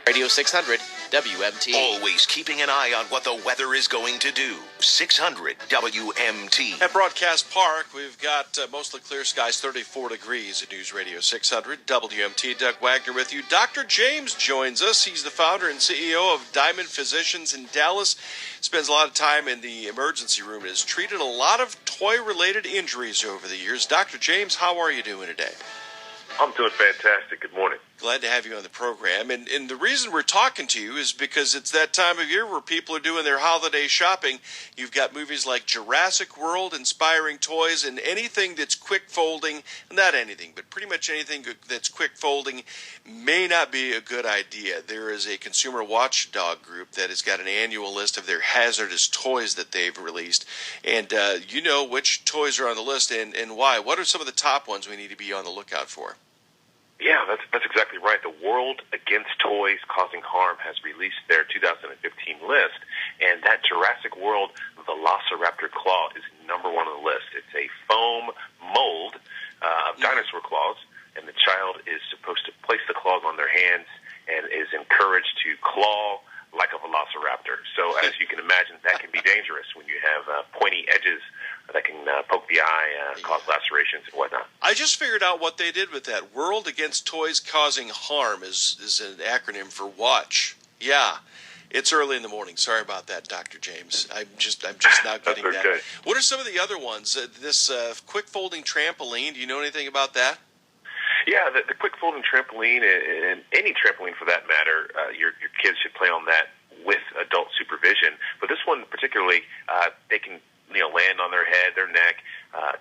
Radio 600 WMT. Always keeping an eye on what the weather is going to do. 600 WMT. At Broadcast Park, we've got mostly clear skies, 34 degrees at News Radio 600 WMT. Doug Wagner with you. Dr. James joins us. He's the founder and CEO of Diamond Physicians in Dallas. Spends a lot of time in the emergency room and has treated a lot of toy-related injuries over the years. Dr. James, how are you doing today? I'm doing fantastic. Good morning. Glad to have you on the program. And the reason we're talking to you is because it's that time of year where people are doing their holiday shopping. You've got movies like Jurassic World, inspiring toys, and anything that's quick folding, not anything, but pretty much anything that's quick folding may not be a good idea. There is a consumer watchdog group that has got an annual list of their hazardous toys that they've released. And you know which toys are on the list and why. What are some of the top ones we need to be on the lookout for? Yeah, that's exactly right. The World Against Toys Causing Harm has released their 2015 list, and that Jurassic World Velociraptor claw is number one on the list. It's a foam mold of dinosaur claws, and the child is supposed to place the claws on their hands and is encouraged to claw like a velociraptor. So as you can imagine, that can be dangerous when you have pointy edges that can poke the eye, cause lacerations and whatnot. I just figured out what they did with that. World Against Toys Causing Harm is an acronym for WATCH. Yeah. It's early in the morning. Sorry about that, Dr. James. I'm just not getting That's that. okay. What are some of the other ones? This quick folding trampoline, do you know anything about that? Yeah, the quick folding trampoline, and any trampoline for that matter, your kids should play on that with adult supervision. But this one particularly, they can land on their head, their neck,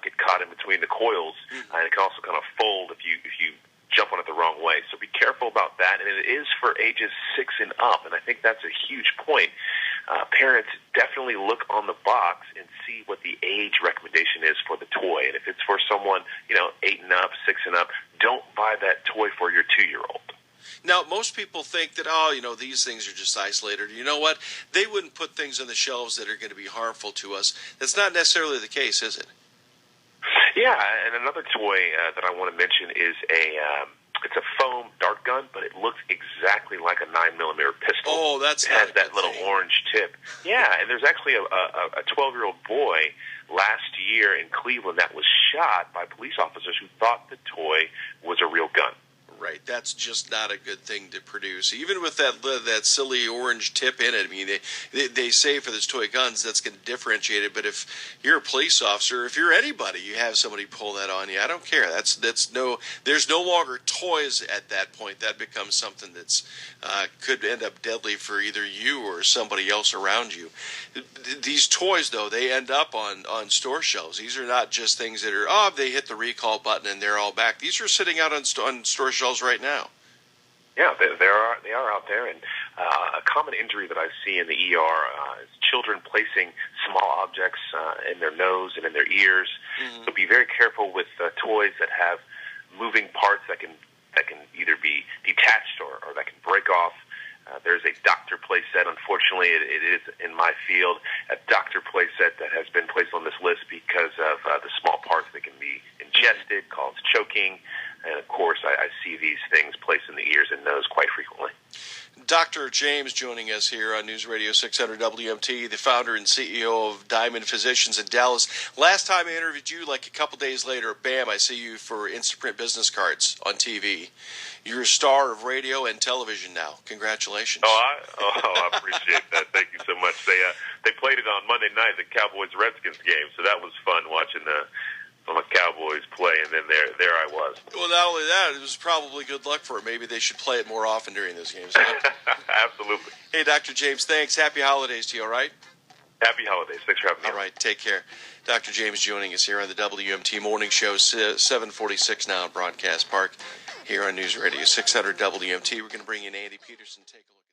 get caught in between the coils, and it can also kind of fold if you jump on it the wrong way. So be careful about that, and it is for ages 6 and up, and I think that's a huge point. Parents definitely look on the box and see what the age recommendation is for the toy, and if it's for someone 8 and up, 6 and up, don't buy that toy for your 2-year-old. Now, most people think that, these things are just isolated. You know what? They wouldn't put things on the shelves that are going to be harmful to us. That's not necessarily the case, is it? Yeah, and another toy that I want to mention is it's a foam dart gun, but it looks exactly like a 9mm pistol. Oh, it has that little orange tip. Yeah, and there's actually a 12-year-old boy last year in Cleveland that was shot by police officers who thought the toy was a real gun. Right, that's just not a good thing to produce. Even with that silly orange tip in it, I mean, they say for those toy guns that's going to differentiate it. But if you're a police officer, if you're anybody, you have somebody pull that on you. I don't care. There's no longer toys at that point. That becomes something that's could end up deadly for either you or somebody else around you. These toys, though, they end up on store shelves. These are not just things that are they hit the recall button and they're all back. These are sitting out on store shelves right now. Yeah, they are out there, and a common injury that I see in the ER is children placing small objects in their nose and in their ears. So be very careful with toys that have moving parts that can either be detached or that can break off. There's a doctor play set. Unfortunately, it is in my field, a doctor play set that has been placed on this list because of the small parts that can be ingested, cause choking. And, of course, I see these things placed in the ears and nose quite frequently. Dr. James joining us here on News Radio 600 WMT, the founder and CEO of Diamond Physicians in Dallas. Last time I interviewed you, like a couple days later, bam, I see you for Instaprint business cards on TV. You're a star of radio and television now. Congratulations. I appreciate that. Thank you so much. They played it on Monday night, the Cowboys-Redskins game, so that was fun watching the Cowboys play, and then there I was. Well, not only that, it was probably good luck for it. Maybe they should play it more often during those games. Huh? Absolutely. Hey, Dr. James, thanks. Happy holidays to you, all right? Happy holidays. Thanks for having me. All right, take care. Dr. James joining us here on the WMT Morning Show, 7:46 now at Broadcast Park here on News Radio 600 WMT. We're going to bring in Andy Peterson. Take a look.